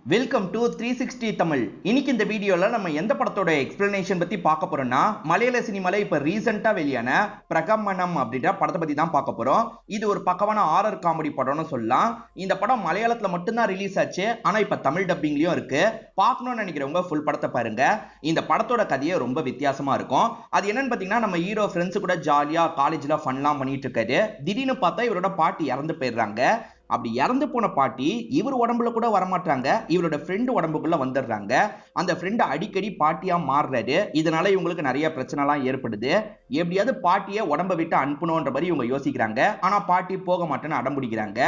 Welcome to 360 Tamil. இன்னைக்கு இந்த வீடியோல நம்ம எந்த படத்தோட எக்ஸ்பிளனேஷன் பத்தி பார்க்க போறோம்னா, மலையாள சினிமால இப்ப ரீசெண்டா வெளியான பிரகமனம் அப்படின்ற படத்தை பத்தி தான் பார்க்க போறோம். இது ஒரு பக்கவான ஹாரர் காமெடி படம்னு சொல்லலாம். இந்த படம் மலையாளத்துல மட்டும்தான் ரிலீஸ் ஆச்சு, ஆனா இப்ப தமிழ் டப்பிங்லயும் இருக்கு. பார்க்கணும்னு நினைக்கிறவங்க ஃபுல் படத்தை பாருங்க. இந்த படத்தோட கதையே ரொம்ப வித்தியாசமா இருக்கும். அது என்னன்னு பாத்தீங்கன்னா, நம்ம ஹீரோ ஃப்ரெண்ட்ஸ் கூட ஜாலியா காலேஜ்ல ஃபன்லாம் பண்ணிட்டு இருக்காரு. திடீர்னு பார்த்தா இவரோட பாட்டி இறந்து போயிடுறாங்க. அப்படி இறந்து போன பாட்டி இவர் உடம்புல கூட வரமாட்டாங்க, இவரோட ஃப்ரெண்டு உடம்புக்குள்ள வந்துடுறாங்க. அந்த ஃப்ரெண்டு அடிக்கடி பாட்டியா மாறுறாரு. இதனால இவங்களுக்கு நிறைய பிரச்சனை எல்லாம் ஏற்படுது. எப்படியாவது பாட்டியை உடம்ப விட்டு அனுப்பணும்ன்ற மாதிரி இவங்க யோசிக்கிறாங்க. ஆனா பாட்டி போக மாட்டேன்னு அடம்பிடிக்கிறாங்க.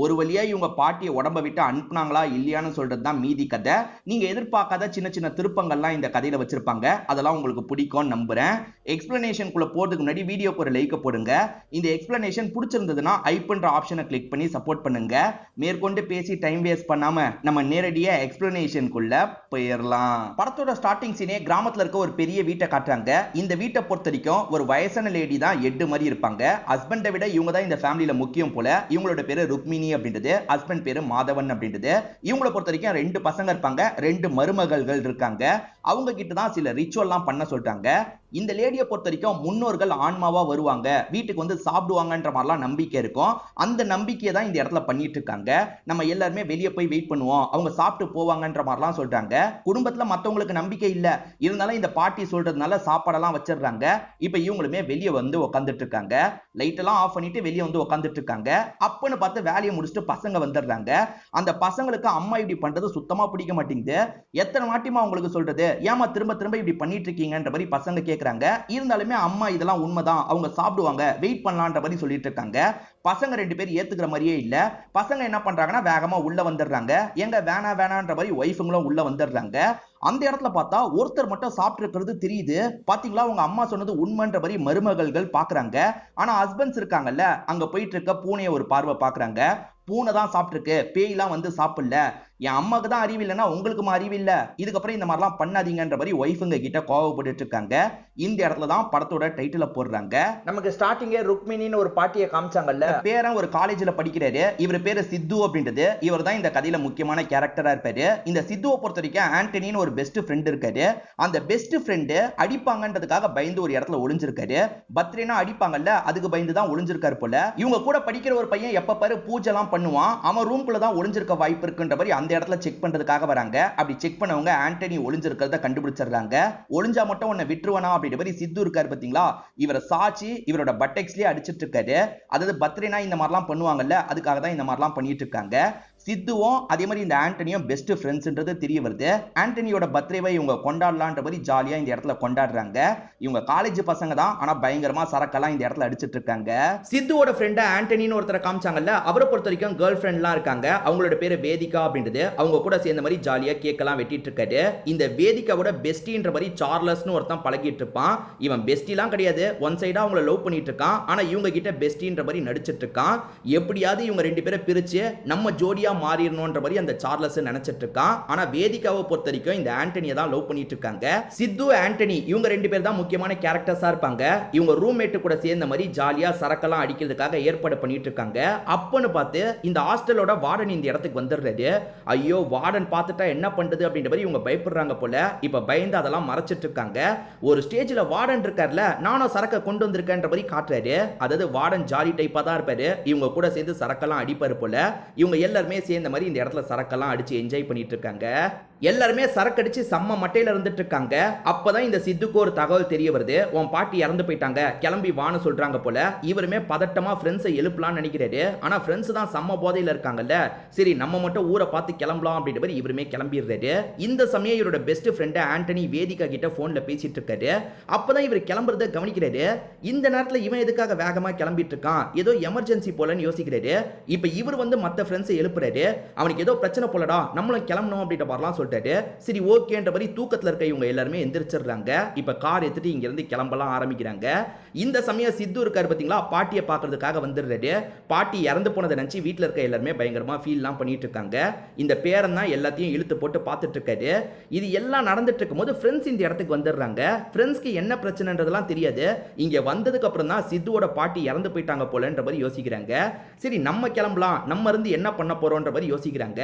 ஒரு வழியா இவங்க பாட்டியை உடம்ப விட்டு அனுப்புனாங்களா இல்லையான்னு சொல்றது தான் மீதி கதை. நீங்க எதிர்பார்க்காத சின்ன சின்ன திருப்பங்கள்லாம் இந்த கதையில வச்சிருப்பாங்க. அதெல்லாம் உங்களுக்கு பிடிக்கும்னு நம்புறேன். எக்ஸ்பிளனேஷனுக்குள்ள போறதுக்கு முன்னாடி வீடியோக்கு ஒரு லைக் போடுங்க. இந்த எக்ஸ்பிளனேஷன் பிடிச்சிருந்ததுன்னா ஐப்ன்ற ஆப்ஷனை கிளிக் பண்ணி சப்போர்ட் பண்ணுங்க. மேற்கொண்டு பேசி டைம் வேஸ்ட் பண்ணாம நம்ம நேரடியா எக்ஸ்பிளனேஷனுக்குள்ள போயிடலாம். படத்தோட ஸ்டார்டிங் சீனே கிராமத்துல இருக்க ஒரு பெரிய வீட்டை காட்டுறாங்க. இந்த வீட்டை பொறுத்த வரைக்கும் ஒரு வயசான லேடி தான் எட்டு மாதிரி இருப்பாங்க. ஹஸ்பண்டை விட இவங்க தான் இந்த ஃபேமிலியில முக்கியம் போல. இவங்களோட பேரு ருக்மிணி அப்படின்றது, ஹஸ்பண்ட் பேரு மாதவன் அப்படின்றது. இவங்களை பொறுத்த வரைக்கும் ரெண்டு பசங்க இருப்பாங்க, ரெண்டு மருமகள்கள் இருக்காங்க. அவங்க கிட்ட தான் சில ரிச்சுவல்லாம் பண்ண சொல்லிட்டாங்க. இந்த லேடியை பொறுத்த வரைக்கும் முன்னோர்கள் ஆன்மாவா வருவாங்க, வீட்டுக்கு வந்து சாப்பிடுவாங்கன்ற மாதிரிலாம் நம்பிக்கை இருக்கும். அந்த நம்பிக்கையை தான் இந்த இடத்துல பண்ணிட்டு இருக்காங்க. நம்ம எல்லாருமே வெளியே போய் வெயிட் பண்ணுவோம், அவங்க சாப்பிட்டு போவாங்கன்ற மாதிரிலாம் சொல்றாங்க. குடும்பத்துல மத்தவங்களுக்கு நம்பிக்கை இல்ல, இருந்தாலும் இந்த பாட்டி சொல்றதுனால சாப்பாடெல்லாம் வச்சிடுறாங்க. இப்ப இவங்களுமே வெளியே வந்து உட்காந்துட்டு இருக்காங்க. லைட் எல்லாம் ஆஃப் பண்ணிட்டு வெளியே வந்து உட்காந்துட்டு இருக்காங்க. அப்பன்னு பார்த்து வேலையை முடிச்சுட்டு பசங்க வந்துடுறாங்க. அந்த பசங்களுக்கு அம்மா இப்படி பண்றது சுத்தமா பிடிக்க மாட்டேங்குது. எத்தனை வாட்டிமா உங்களுக்கு சொல்றது, ஏமா திரும்ப திரும்ப இப்படி பண்ணிட்டு இருக்கீங்கன்ற மாதிரி பசங்க கேக்குறாங்க. இருந்தாலுமே அம்மா இதெல்லாம் உண்மைதான், அவங்க சாப்பிடுவாங்க, வெயிட் பண்ணலான்ற மாதிரி சொல்லிட்டு இருக்காங்க. பசங்க ரெண்டு பேர் ஏத்துக்கிற மாதிரியே இல்ல. பசங்க என்ன பண்றாங்கன்னா வேகமா உள்ள வந்துடுறாங்க. எங்க வேணா வேணான்ற மாதிரி ஒய்ஃபுங்களும் உள்ள வந்துடுறாங்க. அந்த இடத்துல பார்த்தா ஒருத்தர் மட்டும் சாப்பிட்டு இருக்கிறது தெரியுது. பாத்தீங்களா, உங்க அம்மா சொன்னது உண்மைன்ற மாதிரி மருமகள்கள் பாக்குறாங்க. ஆனா ஹஸ்பண்ட்ஸ் இருக்காங்கல்ல, அங்க போயிட்டு இருக்க பூனையை ஒரு பார்வை பாக்குறாங்க. பூனை தான் சாப்பிட்டுருக்கு, பேய்லாம் வந்து சாப்பிடல. என் அம்மாக்கு தான் அறிவு இல்லைன்னா உங்களுக்குமா அறிவு இல்ல, இதுக்கப்புறம் இந்த மாதிரிலாம் பண்ணாதீங்கன்ற மாதிரி ஒய்ஃபுங்க கிட்ட கோவப்பட்டு இருக்காங்க. இந்த இடத்துல தான் படத்தோட டைட்டில போடுறாங்க. நமக்கு ஸ்டார்டிங்கே ருக்மிணின்னு ஒரு பாட்டியை காமிச்சாங்கல்ல, பேரன் ஒரு காலேஜ்ல படிக்கிறாரு. இவர் பேரு சித்து அப்படின்றது. இவர் தான் இந்த கதையில முக்கியமான கேரக்டரா இருப்பாரு. இந்த சித்துவை பொறுத்த வரைக்கும் ஆண்டனின்னு ஒரு பெஸ்ட் ஃப்ரெண்ட் இருக்காரு. அந்த பெஸ்ட் ஃப்ரெண்டு அடிப்பாங்கன்றதுக்காக பயந்து ஒரு இடத்துல ஒளிஞ்சிருக்காரு. பர்த்டேனா அடிப்பாங்கல்ல, அதுக்கு பயந்து தான் ஒளிஞ்சிருக்காரு போல. இவங்க கூட படிக்கிற ஒரு பையன் எப்ப பாரு பூஜைலாம் பண்ணுவான், அவன் ரூம்குள்ள தான் ஒளிஞ்சிருக்க வாய்ப்பு இருக்குன்ற மாதிரி அந்த இடத்துல செக் பண்றதுக்காக வராங்க. அப்படி செக் பண்ணவங்க ஆண்டனி ஒளிஞ்சிருக்கிறத கண்டுபிடிச்சிடுறாங்க. ஒளிஞ்சா மட்டும் உன்னை விட்டுருவானா அப்படின்ற மாதிரி சித்து இருக்காரு பாத்தீங்களா, இவரை சாச்சி இவரோட பட்டெக்ஸ்லயே அடிச்சிட்டு இருக்காரு. அதாவது பர்த்டேனா இந்த மாதிரிலாம் பண்ணுவாங்கல்ல, அதுக்காக தான் இந்த மாதிரிலாம் பண்ணிட்டு இருக்காங்க. சித்துவும் அதே மாதிரி இந்த ஆண்டனியும் பெஸ்ட் ஃப்ரெண்ட்ஸ்ன்றது தெரிய வருது. ஆண்டனியோட பர்த்டேவை இவங்க கொண்டாடலான்ற மாதிரி ஜாலியா இந்த இடத்துல கொண்டாடுறாங்க. இவங்க காலேஜ் பசங்க தான், ஆனா பயங்கரமா சரக்கெல்லாம் இந்த இடத்துல அடிச்சிட்டு இருக்காங்க. சித்துவோட ஃப்ரெண்ட் ஆண்டனின்னு ஒருத்தரை காமிச்சாங்கல்ல, அவரை பொறுத்த வரைக்கும் கேர்ள் ஃப்ரெண்ட்லாம் இருக்காங்க. அவங்களோட பேரு வேதிகா அப்படின்றது. அவங்க கூட சேர்ந்த மாதிரி ஜாலியா கேக்கெல்லாம் வெட்டிட்டு இருக்காரு. இந்த வேதிகாவோட பெஸ்டின்ற மாதிரி சார்லஸ்னு ஒருத்தன் பழகிட்டு இருப்பான். இவன் பெஸ்டிலாம் கிடையாது, ஒன் சைடா அவங்கள லவ் பண்ணிட்டு இருக்கான். ஆனா இவங்க கிட்ட பெஸ்டின்ற மாதிரி நடிச்சிட்டு இருக்கான். எப்படியாவது இவங்க ரெண்டு பேரை பிரிச்சு நம்ம ஜோடியா மாறிடணும்ன்ற மாதிரி அந்த சார்லஸ் நினைச்சிட்டு இருக்கான். ஆனா வேதிகாவை பொறுத்த வரைக்கும் இந்த ஆண்டனியை தான் லவ் பண்ணிட்டு இருக்காங்க. சித்து ஆண்டனி இவங்க ரெண்டு பேர் தான் முக்கியமான கேரக்டர்ஸா இருப்பாங்க. இவங்க ரூம்மேட் கூட சேர்ந்த மாதிரி ஜாலியா சரக்கெல்லாம் அடிக்கிறதுக்காக ஏற்பாடு பண்ணிட்டு இருக்காங்க. அப்பன்னு பார்த்து இந்த ஹாஸ்டலோட வார்டன் இந்த இடத்துக்கு வந்துடுறாரு. ஐயோ, வார்டன் பார்த்துட்டா என்ன பண்றது அப்படின்ற மாதிரி இவங்க பயப்படுறாங்க போல. இப்ப பயந்து அதெல்லாம் மறைச்சிட்டு இருக்காங்க. ஒரு ஸ்டேஜ்ல வார்டன் இருக்கார்ல, நானும் சரக்க கொண்டு வந்திருக்கேன்ற மாதிரி காட்டுறாரு. அதாவது வார்டன் ஜாலி டைப்பா தான் இருப்பாரு. இவங்க கூட சேர்ந்து சரக்கெல்லாம் அடிப்பாரு போல. இவங்க எல்லாருமே சேர்ந்த மாதிரி இந்த இடத்துல சரக்கெல்லாம் அடிச்சு என்ஜாய் பண்ணிட்டு இருக்காங்க. எல்லாருமே சரக்கு அடிச்சு செம்ம மட்டையில இருந்துட்டு இருக்காங்க. அப்பதான் இந்த சித்துக்கு ஒரு தகவல் தெரிய வருது. உன் பாட்டி இறந்து போயிட்டாங்க, கிளம்பி வான்னு சொல்றாங்க போல. இவருமே பதட்டமா ஃப்ரெண்ட்ஸை எழுப்பலாம்னு நினைக்கிறாரு. ஆனா ஃப்ரெண்ட்ஸ் தான் செம்ம போதையில இருக்காங்கல்ல, சரி நம்ம மட்டும் ஊரை பார்த்து கிளம்பலாம் அப்படின்ற மாதிரி இவருமே கிளம்பிடுறாரு. இந்த சமயம் இவரோட பெஸ்ட் ஃப்ரெண்ட் ஆண்டனி வேதிகா கிட்ட போன்ல பேசிட்டு இருக்காரு. அப்பதான் இவர் கிளம்புறத கவனிக்கிறாரு. இந்த நேரத்துல இவன் எதுக்காக வேகமா கிளம்பிட்டு இருக்கான், ஏதோ எமர்ஜென்சி போலன்னு யோசிக்கிறாரு. இப்ப இவர் வந்து மத்த ஃப்ரெண்ட்ஸை எழுப்புறாரு. அவனுக்கு ஏதோ பிரச்சனை போலடா, நம்மளும் கிளம்பணும் அப்படின்ற மாதிரிலாம் சொல்லிட்டாரு. சரி ஓகேன்ற மாதிரி தூக்கத்துல இருக்க இவங்க எல்லாருமே எந்திரிச்சிடுறாங்க. இப்ப கார் எடுத்துட்டு இங்க இருந்து கிளம்பலாம் ஆரம்பிக்கிறாங்க. இந்த சமயம் சித்து இருக்காரு பாத்தீங்களா, பாட்டியை பாக்குறதுக்காக வந்துடுறாரு. பாட்டி இறந்து போனதை நினைச்சு வீட்டுல இருக்க எல்லாருமே பயங்கரமா ஃபீல்லாம் பண்ணிட்டு இருக்காங்க. இந்த பேரன் தான் எல்லாத்தையும் இழுத்து போட்டு பார்த்துட்டு இருக்காரு. இது எல்லாம் நடந்துட்டு இருக்கும்போது ஃப்ரெண்ட்ஸ் இந்த இடத்துக்கு வந்துடுறாங்க. ஃப்ரெண்ட்ஸ்க்கு என்ன பிரச்சனைன்றதெல்லாம் தெரியாது. இங்க வந்ததுக்கு அப்புறம் தான் சித்துவோட பாட்டி இறந்து போயிட்டாங்க போலன்ற மாதிரி யோசிக்கிறாங்க. சரி நம்ம கிளம்பலாம், நம்ம இருந்து என்ன பண்ண போறோம்ன்ற மாதிரி யோசிக்கிறாங்க.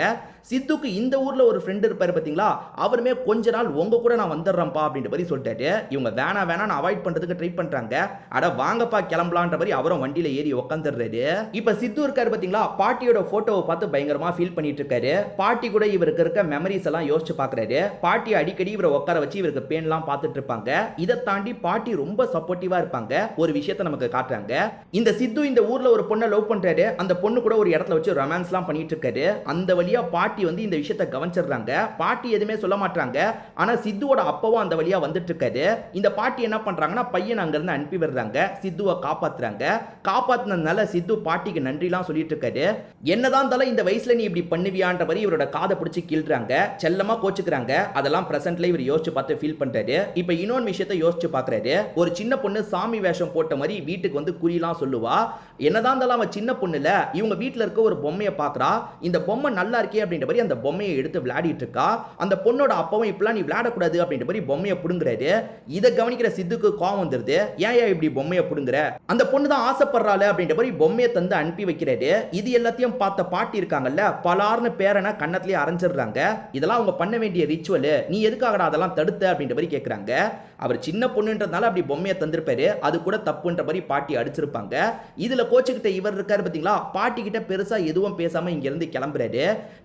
சித்துக்கு இந்த ஊர்ல ஒரு ஃப்ரெண்ட் இருப்பாரு பாத்தீங்களா, அவருமே கொஞ்ச நாள் உங்க கூட நான் வந்துடுறேன்ப்பா அப்படின்ற மாதிரி சொல்லிட்டாரு. இவங்க வேணான்னு அவாய்ட் பண்றதுக்கு ட்ரை பண்றாங்க. அட வாங்கப்பா கிளம்பலான்ற மாதிரி அவரும் வண்டியில ஏறி உட்காந்துடுறாரு. இப்ப சித்து இருக்காரு பாத்தீங்களா, பாட்டியோட போட்டோவை பார்த்து பயங்கரமா ஃபீல் பண்ணிட்டு இருக்காரு. பாட்டி கூட இவருக்கு இருக்க மெமரிஸ் எல்லாம் யோசிச்சு பாக்குறாரு. பாட்டி அடிக்கடி இவரை உட்கார வச்சு இவருக்கு பேன்லாம் பார்த்துட்டு இருப்பாங்க. இதை தாண்டி பாட்டி ரொம்ப சப்போர்ட்டிவா இருப்பாங்க. ஒரு விஷயத்தை நமக்கு காட்டுறாங்க. இந்த சித்து இந்த ஊர்ல ஒரு பொண்ணை லவ் பண்றாரு. அந்த பொண்ணு கூட ஒரு இடத்துல வச்சு ரொமான்ஸ்லாம் பண்ணிட்டு இருக்காரு. அந்த வழியா பாட்டி வந்து இந்த விஷயத்தை கவனிச்சிடுறாங்க. பாட்டி எதுவுமே சொல்ல மாட்டாங்க. ஆனா சித்துவோட அப்பாவும் அந்த வழியா வந்துட்டு இருக்காரு. இந்த பாட்டி என்ன பண்றாங்கன்னா பையன் அங்க இருந்து அனுப்பி விடுறாங்க. சித்துவை காப்பாத்துறாங்க. காப்பாத்தினதுனால சித்து பாட்டிக்கு நன்றிலாம் சொல்லிட்டு இருக்காரு. என்னதான் இருந்தாலும் இந்த வயசுல நீ இப்படி பண்ணுவியான்ற மாதிரி இவரோட காதை பிடிச்சி கிள்றாங்க. செல்லமா கோச்சுக்கிறாங்க. அதெல்லாம் பிரசன்ட்ல இவர் யோசிச்சு பார்த்து ஃபீல் பண்றாரு. இப்ப இன்னொரு விஷயத்தை யோசிச்சு பாக்குறாரு. ஒரு சின்ன பொண்ணு சாமி வேஷம் போட்ட மாதிரி வீட்டுக்கு வந்து குறிலாம் சொல்லுவா. என்னதான் இருந்தாலும் அவன் சின்ன பொண்ணுல இவங்க வீட்டுல இருக்க ஒரு பொம்மையை பாக்குறா. இந்த பொம்மை நல்லா இருக்கே அப்படின்ற மாதிரி அந்த பொம்மையை எடுத்து விளையாடிட்டு இருக்கா. அந்த பொண்ணோட அப்பாவும் இப்பெல்லாம் நீ விளையாடக்கூடாது அப்படின்ற மாதிரி பொம்மையை புடுங்குறாரு. இதை கவனிக்கிற சித்துக்கு கோவம் வந்துருது. ஏன் இப்படி பொம்மையை புடுங்குற, அந்த பொண்ணு தான் ஆசைப்படுறாள் அப்படின்ற மாதிரி பொம்மையை தந்து அனுப்பி வைக்கிறாரு. இது எல்லாத்தையும் பார்த்த பாட்டி இருக்காங்கல்ல, பலார்னு பேரனை கண்ணத்திலேயே அரைஞ்சிடுறாங்க. இதெல்லாம் அவங்க பண்ண வேண்டிய ரிச்சுவல், நீ எதுக்காகடா அதெல்லாம் தடுத்த அப்படின்ற மாதிரி கேட்குறாங்க. அவர் சின்ன பொண்ணுன்றதுனால அப்படி பொம்மையை தந்திருப்பாரு. அது கூட தப்புன்ற மாதிரி பாட்டி அடிச்சிருப்பாங்க. இதுல கோச்சுக்கிட்ட இவர் இருக்காரு பாத்தீங்களா, பாட்டி கிட்ட பெருசா எதுவும் பேசாம இங்க இருந்து கிளம்புறாரு.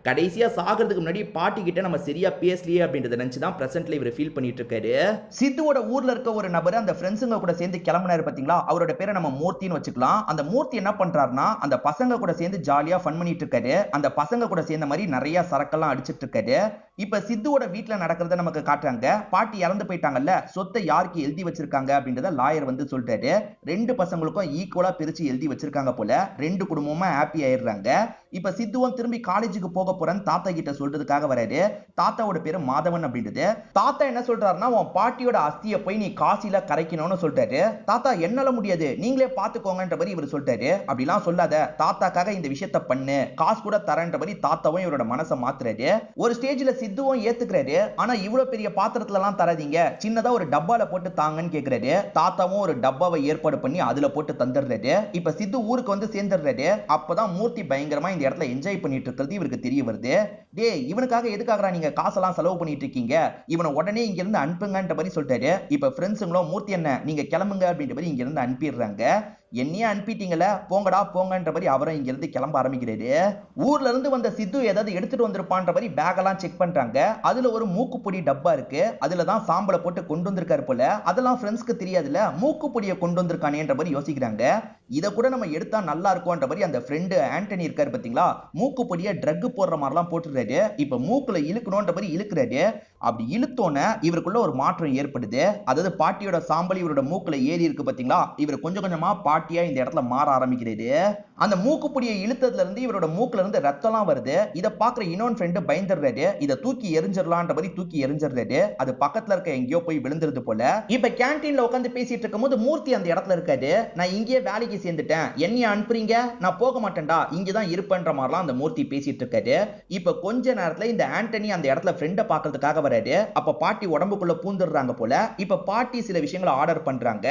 கடைசியா சாகிறதுக்கு முன்னாடி பாட்டி கிட்ட நம்ம சரியா பேசலையே அப்படின்றத நினைச்சு தான் பிரசன்ட்ல இவர் ஃபீல் பண்ணிட்டு இருக்காரு. சித்துவோட ஊர்ல இருக்க ஒரு நபர் அந்த ஃப்ரெண்ட்ஸுங்க கூட சேர்ந்து கிளம்பினாரு பாத்தீங்களா, அவரோட பேரை நம்ம மூர்த்தின்னு வச்சுக்கலாம். அந்த மூர்த்தி என்ன பண்றாருன்னா அந்த பசங்க கூட சேர்ந்து ஜாலியா ஃபன் பண்ணிட்டு இருக்காரு. அந்த பசங்க கூட சேர்ந்த மாதிரி நிறைய சரக்கெல்லாம் அடிச்சிட்டு இருக்காரு. இப்ப சித்துவோட வீட்டுல நடக்கிறத நமக்கு காட்டுறாங்க. பாட்டி இறந்து போயிட்டாங்கல்ல, சொத்தை யாருக்கு எழுதி வச்சிருக்காங்க அப்படின்றத லாயர் வந்து சொல்லிட்டாரு. ரெண்டு பசங்களுக்கும் ஈக்குவலா பிரிச்சு எழுதி வச்சிருக்காங்க போல. ரெண்டு குடும்பமா ஹாப்பி ஆயிடுறாங்க. இப்ப சித்துவும் திரும்பி காலேஜுக்கு போக போறேன்னு தாத்தா கிட்ட சொல்றதுக்காக வராரு. தாத்தாவோட பேரு மாதவன் அப்படின்றது. தாத்தா என்ன சொல்றாருன்னா, உன் பாட்டியோட அஸ்தியை போய் நீ காசில கரைக்கணும்னு சொல்லிட்டாரு. தாத்தா என்னால முடியாது, நீங்களே பாத்துக்கோங்கன்ற மாதிரி இவர் சொல்லிட்டாரு. அப்படிலாம் சொல்லாத, தாத்தாக்காக இந்த விஷயத்த பண்ணு, காசு கூட தரேன்ற மாதிரி தாத்தாவும் இவரோட மனசை மாத்துறாரு. ஒரு ஸ்டேஜ்ல சித்துவும் ஏத்துக்கிறாரு. ஆனா இவ்வளவு பெரிய பாத்திரத்துல எல்லாம் தராதீங்க, சின்னதா ஒரு டப்பால போட்டு தாங்கன்னு கேக்குறாரு. தாத்தாவும் ஒரு டப்பாவை ஏற்பாடு பண்ணி அதுல போட்டு தந்துடுறாரு. இப்ப சித்து ஊருக்கு வந்து சேர்ந்துடுறாரு. அப்பதான் மூர்த்தி பயங்கரமா இந்த இடத்துல என்ஜாய் பண்ணிட்டு இருக்கிறது இவருக்கு தெரிய வருது. டே, இவனுக்காக எதுக்காக நீங்க காசெல்லாம் செலவு பண்ணிட்டு இருக்கீங்க, இவனை உடனே இங்க இருந்து அனுப்புங்கன்ற மாதிரி சொல்லிட்டாரு. இப்ப ஃப்ரெண்ட்ஸுங்களும் மூர்த்தி என்ன நீங்க கிளம்புங்க அப்படின்ற மாதிரி இங்க இருந்து அனுப்பிடுறாங்க. என்னையே அனுப்பிட்டீங்கள, போங்கடா போங்கன்ற மாதிரி அவரும் இங்க இருந்து கிளம்ப ஆரம்பிக்கிறாரு. ஊர்ல இருந்து வந்த சித்து ஏதாவது எடுத்துட்டு வந்திருப்பான்ற மாதிரி பேக் எல்லாம் செக் பண்றாங்க. அதுல ஒரு மூக்குப்பொடி டப்பா இருக்கு. அதுலதான் சாம்பலை போட்டு கொண்டு வந்திருக்காரு போல. அதெல்லாம் ஃப்ரெண்ட்ஸ்க்கு தெரியாதுல, மூக்குப்பொடியை கொண்டு வந்திருக்கானேன்ற மாதிரி யோசிக்கிறாங்க. இத கூட நம்ம எடுத்தா நல்லா இருக்கும்ன்ற மாதிரி அந்த ஃப்ரெண்டு ஆண்டனி இருக்காரு பாத்தீங்களா, மூக்குப்பொடியை ட்ரக் போடுற மாதிரிலாம் போட்டுறாரு. இப்ப மூக்குல இழுக்கணும்ன்ற மாதிரி இழுக்கிறாரு. அப்படி இழுத்தோன்னு இவருக்குள்ள ஒரு மாற்றம் ஏற்படுது. அதாவது பாட்டியோட சாம்பல் இவரோட மூக்குல ஏறி இருக்கு பாத்தீங்களா, இவர் கொஞ்சம் கொஞ்சமா பாட்டியா இந்த இடத்துல மாற ஆரம்பிக்கிறாரு. அந்த மூக்குப்பொடியை இழுத்ததுல இருந்து இவரோட மூக்குல இருந்து ரத்தம்லாம் வருது. இத பாக்குற இன்னொரு ஃப்ரெண்டு பயந்துடுறாரு. இத தூக்கி எரிஞ்சிடலான்ற மாதிரி தூக்கி எரிஞ்சிடுறாரு. அது பக்கத்துல இருக்க எங்கேயோ போய் விழுந்துருது போல. இப்ப கேண்டீன்ல உட்காந்து பேசிட்டு இருக்கும் போது மூர்த்தி அந்த இடத்துல இருக்காரு. நான் இங்கேயே வேலைக்கு சேர்ந்துட்டேன், என்னைய அனுப்புறீங்க, நான் போக மாட்டேன்டா, இங்கதான் இருப்பேன்ற மாதிரிலாம் அந்த மூர்த்தி பேசிட்டு இருக்காரு. இப்ப கொஞ்ச நேரத்துல இந்த ஆண்டனி அந்த இடத்துல ஃப்ரெண்டை பாக்குறதுக்காக வராரு. அப்ப பாட்டி உடம்புக்குள்ள பூந்துடுறாங்க போல. இப்ப பாட்டி சில விஷயங்களை ஆர்டர் பண்றாங்க.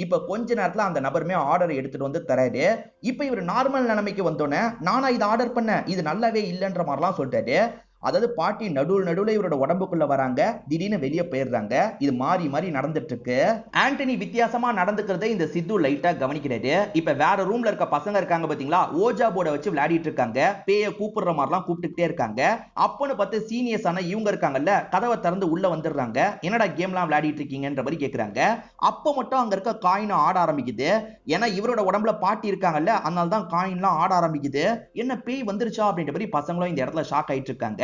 இப்ப கொஞ்ச நேரத்துல அந்த நபருமே ஆர்டர் எடுத்துட்டு வந்து தராரு. இப்ப இவர் நார்மல் நிலைமைக்கு வந்தோன்னே, நானா இதை ஆர்டர் பண்ண, இது நல்லாவே இல்லைன்ற மாதிரிலாம் சொல்லிட்டாரு. அதாவது பாட்டி நடுவுல இவரோட உடம்புக்குள்ள வராங்க, திடீர்னு வெளியே போயிடுறாங்க. இது மாறி மாறி நடந்துட்டு இருக்கு. ஆண்டனி வித்தியாசமா நடந்துக்கிறத இந்த சித்து லைட்டா கவனிக்கிறாரு. இப்ப வேற ரூம்ல இருக்க பசங்க இருக்காங்க பாத்தீங்களா, ஓஜா போர்டை வச்சு விளையாடிட்டு இருக்காங்க. பேய கூப்பிடுற மாதிரிலாம் கூப்பிட்டுட்டே இருக்காங்க. அப்பன்னு பார்த்து சீனியர்ஸ் ஆன இவங்க இருக்காங்கல்ல, கதவை திறந்து உள்ள வந்துடுறாங்க. என்னடா கேம்லாம் விளையாடிட்டு இருக்கீங்கன்ற மாதிரி கேக்குறாங்க. அப்ப மட்டும் அங்க இருக்க காயின் ஆட ஆரம்பிக்குது. ஏன்னா இவரோட உடம்புல பாட்டி இருக்காங்கல்ல, அதனால தான் காயின்லாம் ஆட ஆரம்பிக்குது. என்ன பேய் வந்துருச்சா அப்படின்ற மாதிரி பசங்களும் இந்த இடத்துல ஷாக் ஆயிட்டு இருக்காங்க.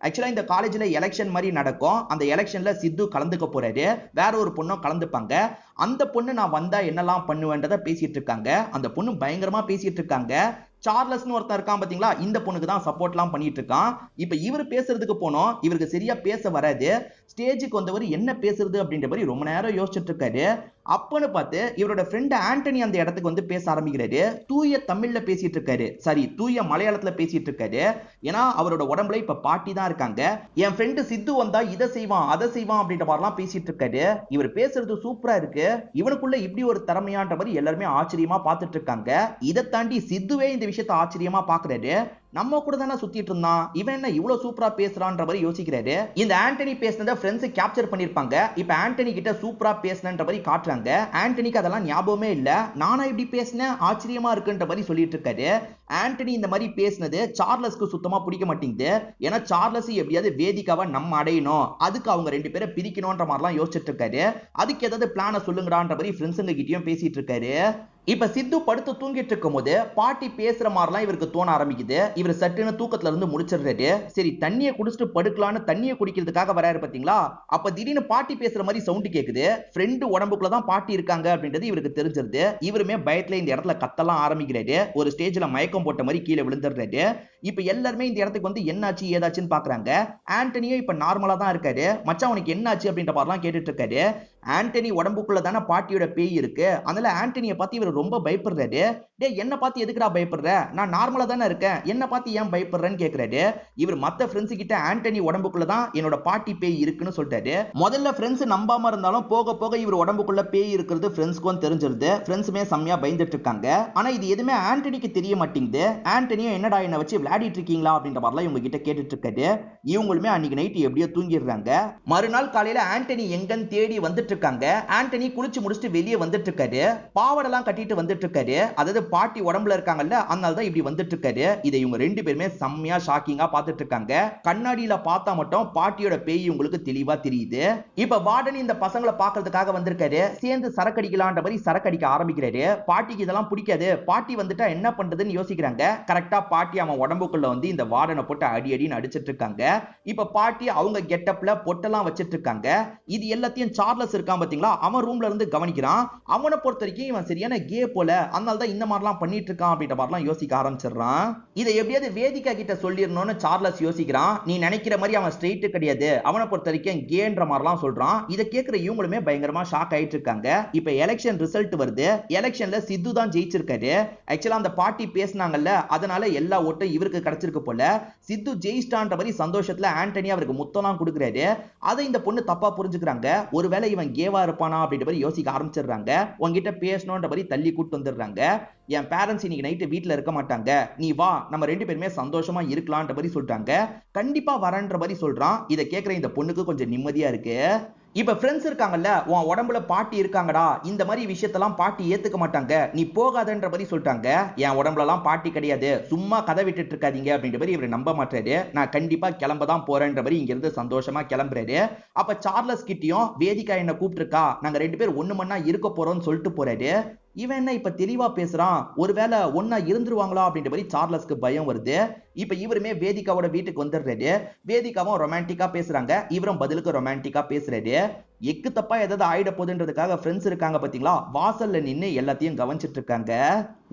ஆக்சுவலா இந்த காலேஜ்ல எலெக்ஷன் மாதிரி நடக்கும். அந்த எலெக்ஷன்ல சித்து கலந்துக்க போறாரு. வேற ஒரு பொண்ணும் கலந்துப்பாங்க. அந்த பொண்ணு நான் வந்தா என்னெல்லாம் பண்ணுவேன்றத பேசிட்டு இருக்காங்க. அந்த பொண்ணு பயங்கரமா பேசிட்டு இருக்காங்க. சார்லஸ்னு ஒருத்தன் இருக்கான் பாத்தீங்களா, இந்த பொண்ணுக்கு தான் சப்போர்ட்லாம் பண்ணிட்டு இருக்கான். இப்ப இவர் பேசுறதுக்கு போனோம், இவருக்கு சரியா பேச வராது. ஸ்டேஜுக்கு வந்தவர் என்ன பேசுறது அப்படின்ற மாதிரி ரொம்ப நேரம் யோசிச்சுட்டு இருக்காரு. அப்பன்னு பார்த்து இவரோட ஃப்ரெண்ட் ஆண்டனி அந்த இடத்துக்கு வந்து பேச ஆரம்பிக்கிறாரு. தூய தமிழ்ல பேசிட்டு இருக்காரு, சாரி தூய மலையாளத்துல பேசிட்டு இருக்காரு. ஏன்னா அவரோட உடம்புல இப்ப பாட்டி தான் இருக்காங்க. என் ஃப்ரெண்டு சித்து வந்தா இதை செய்வான் அதை செய்வான் அப்படின்ற மாதிரிலாம் பேசிட்டு இருக்காரு. இவர் பேசுறது சூப்பரா இருக்கு, இவனுக்குள்ள இப்படி ஒரு திறமையான்ற மாதிரி எல்லாருமே ஆச்சரியமா பார்த்துட்டு இருக்காங்க. இதை தாண்டி சித்துவே இந்த விஷயத்தை ஆச்சரியமா பாக்குறாரு. நம்ம கூட தானே சுத்திட்டு இருந்தான், இவன் என்ன இவ்வளவு சூப்பரா பேசுறான்ற மாதிரி யோசிக்கிறாரு. இந்த ஆண்டனி பேசினதை ஃப்ரெண்ட்ஸ் கேப்சர் பண்ணிருப்பாங்க. இப்ப ஆண்டனி கிட்ட சூப்பரா பேசினன்ற மாதிரி காட்டுறாங்க. ஆண்டனிக்கு அதெல்லாம் ஞாபகமே இல்ல. நானா இப்படி பேசினேன் ஆச்சரியமா இருக்குன்ற மாதிரி சொல்லிட்டு இருக்காரு. ஆண்டனி இந்த மாதிரி பேசினது சார்லஸ்க்கு சுத்தமா பிடிக்க மாட்டேங்குது. ஏன்னா சார்லஸ் எப்படியாவது வேதிக்காவை நம்ம அடையணும், அதுக்கு அவங்க ரெண்டு பேரை பிரிக்கணும்ன்ற மாதிரிலாம் யோசிச்சுட்டு இருக்காரு. அதுக்கு ஏதாவது பிளான சொல்லுங்கடான்ற மாதிரி ஃப்ரெண்ட்ஸுங்க கிட்டயும் பேசிட்டு இருக்காரு. இப்ப சித்து படுத்து தூங்கிட்டு இருக்கும் போது பாட்டி பேசுற மாதிரிலாம் இவருக்கு தோண ஆரம்பிக்குது. இவர் சட்டுன்னு தூக்கத்துல இருந்து முடிச்சிடுறாரு. சரி தண்ணியை குடிச்சிட்டு படுக்கலான்னு தண்ணியை குடிக்கிறதுக்காக வராரு பாத்தீங்களா, அப்ப திடீர்னு பாட்டி பேசுற மாதிரி சவுண்ட் கேக்குது. ஃப்ரெண்டு உடம்புக்குள்ளதான் பாட்டி இருக்காங்க அப்படின்றது இவருக்கு தெரிஞ்சிருது. இவருமே பயத்துல இந்த இடத்துல கத்தலாம் ஆரம்பிக்கிறாரு. ஒரு ஸ்டேஜ்ல மயக்கம் போட்ட மாதிரி கீழே விழுந்துடுறாரு. இப்ப எல்லாருமே இந்த இடத்துக்கு வந்து என்னாச்சு ஏதாச்சுன்னு பாக்குறாங்க. ஆண்டனியும் இப்ப நார்மலா தான் இருக்காரு. மச்சான் உனக்கு என்னாச்சு அப்படின்ற மாதிரிலாம் கேட்டுட்டு இருக்காரு. ஆண்டனி உடம்புக்குள்ள தானே பாட்டியோட பேய் இருக்கு, அதனால ஆண்டனியை பார்த்து இவர் ரொம்ப பயப்படுறாரு. டே என்ன பார்த்து எதுக்குடா பயப்படுற, நான் நார்மலா தானே இருக்கேன், என்ன பார்த்து ஏன் பயப்படுறேன்னு கேக்குறாரு. இவர் மத்த ஃப்ரெண்ட்ஸ் கிட்ட ஆண்டனி உடம்புக்குள்ள தான் என்னோட பாட்டி பேய் இருக்குன்னு சொல்றாரு. முதல்ல ஃப்ரெண்ட்ஸ் நம்பாம இருந்தாலும் போக போக இவர் உடம்புக்குள்ள பேய் இருக்கிறது ஃப்ரெண்ட்ஸ்க்கும் தெரிஞ்சிருது. ஃப்ரெண்ட்ஸுமே செம்மையா பயந்துட்டு இருக்காங்க. ஆனா இது எதுவுமே ஆண்டனிக்கு தெரிய மாட்டேங்குது. ஆண்டனியும் என்னடா என்ன வச்சு விளையாடிட்டு இருக்கீங்களா அப்படின்ற மாதிரிலாம் இவங்க கிட்ட கேட்டுட்டு இருக்காரு. இவங்களுமே அன்னைக்கு நைட் எப்படியோ தூங்கிடுறாங்க. மறுநாள் காலையில ஆண்டனி எங்கன்னு தேடி வந்துட்டு இருக்காங்க. ஆண்டனி குளிச்சு முடிச்சுட்டு வெளியே வந்துட்டு இருக்காரு. பாவடெல்லாம் கட்டிட்டு வந்துட்டு இருக்காரு. அதாவது பாட்டி உடம்புல இருக்காங்கல்ல, அதனால தான் இப்படி வந்துட்டு இருக்காரு. இதை இவங்க ரெண்டு பேருமே செம்மையா ஷாக்கிங்கா பார்த்துட்டு இருக்காங்க. கண்ணாடியில பார்த்தா மட்டும் பாட்டியோட பேய் உங்களுக்கு தெளிவா தெரியுது. இப்ப வார்டன் இந்த பசங்களை பார்க்கிறதுக்காக வந்திருக்காரு. சேர்ந்து சரக்கடிக்கலான்ற மாதிரி சரக்கடிக்க ஆரம்பிக்கிறாரு. பாட்டிக்கு இதெல்லாம் பிடிக்காது. பாட்டி வந்துட்டா என்ன பண்றதுன்னு யோசிக்கிறாங்க. கரெக்டா பாட்டி அவன் உடம்புக்குள்ள வந்து இந்த வார்டனை போட்டு அடி அடின்னு அடிச்சிட்டு இருக்காங்க. இப்ப பாட்டி அவங்க கெட்டப்ல பொட்டெல்லாம் வச்சிட்டு இருக்காங்க. இது எல்லாத்தையும் சார்லஸ் இருக்கான் பாத்தீங்களா, அவன் ரூம்ல இருந்து கவனிக்கிறான். அவனை பொறுத்த வரைக்கும் இவன் சரியான கே போல, அதனால தான் இந்த மாதிரிலாம் பண்ணிட்டு இருக்கான் அப்படின்ற மாதிரிலாம் யோசிக்க ஆரம்பிச்சிடுறான். இதை எப்படியாவது வேதிகா கிட்ட சொல்லிடணும்னு சார்லஸ் யோசிக்கிறான். நீ நினைக்கிற மாதிரி அவன் ஸ்ட்ரெயிட் கிடையாது, அவனை பொறுத்த வரைக்கும் கேன்ற மாதிரிலாம் சொல்றான். இதை கேட்கிற இவங்களுமே பயங்கரமா ஷாக் ஆயிட்டு இருக்காங்க. இப்ப எலெக்ஷன் ரிசல்ட் வருது. எலெக்ஷன்ல சித்து தான் ஜெயிச்சிருக்காரு. ஆக்சுவலா அந்த பார்ட்டி பேசினாங்கல்ல, அதனால எல்லா ஓட்டும் இவருக்கு கிடைச்சிருக்கு போல. சித்து ஜெயிச்சிட்டான்ற மாதிரி சந்தோஷத்துல ஆண்டனி அவருக்கு முத்தம்லாம் கொடுக்குறாரு. அதை இந்த பொண்ணு தப்பா புரிஞ்சுக்கிறாங்க. ஒருவேளை இவன் கேவா இருப்பானா அப்படின்ற மாதிரி யோசிக்க ஆரம்பிச்சிடுறாங்க. உங்ககிட்ட பேசணும்ன்ற மாதிரி தள்ளி கூட்டு வந்துடுறாங்க. என் பேரண்ட்ஸ் இன்னைக்கு நைட்டு வீட்டுல இருக்க மாட்டாங்க, நீ வா நம்ம ரெண்டு பேருமே சந்தோஷமா இருக்கலாம்ன்ற மாதிரி சொல்றாங்க. கண்டிப்பா வரன்ற மாதிரி சொல்றான். இதை கேட்கிற இந்த பொண்ணுக்கு கொஞ்சம் நிம்மதியா இருக்கு. இப்ப ஃப்ரெண்ட்ஸ் இருக்காங்கல்ல, உன் உடம்புல பாட்டி இருக்காங்கடா, இந்த மாதிரி விஷயத்தெல்லாம் பாட்டி ஏத்துக்க மாட்டாங்க, நீ போகாதன்ற மாதிரி சொல்லிட்டாங்க. என் உடம்புல எல்லாம் பாட்டி கிடையாது, சும்மா கதை விட்டுட்டு இருக்காதீங்க அப்படின்ற மாதிரி இவர் நம்ப மாட்டாரு. நான் கண்டிப்பா கிளம்ப தான் போறேன்ற மாதிரி இங்க இருந்து சந்தோஷமா கிளம்புறாரு. அப்ப சார்லஸ் கிட்டயும் வேதிகா என்ன கூப்பிட்டுருக்கா, நாங்க ரெண்டு பேர் ஒண்ணு மண்ணா இருக்க போறோம்னு சொல்லிட்டு போறாரு. இவன் என்ன இப்ப தெளிவா பேசுறான், ஒருவேளை ஒன்னா இருந்துருவாங்களா அப்படின்ற மாதிரி சார்லஸ்க்கு பயம் வருது. இப்ப இவருமே வேதிகாவோட வீட்டுக்கு வந்துடுறாரு. வேதிகாவும் ரொமான்டிக்கா பேசுறாங்க, இவரும் பதிலுக்கு ரொமான்டிக்கா பேசுறாரு. எக்கு தப்பா ஏதாவது ஆயிட போகுதுன்றதுக்காக ஃப்ரெண்ட்ஸ் இருக்காங்க பாத்தீங்களா, வாசல்ல நின்னு எல்லாத்தையும் கவனிச்சிட்டு இருக்காங்க.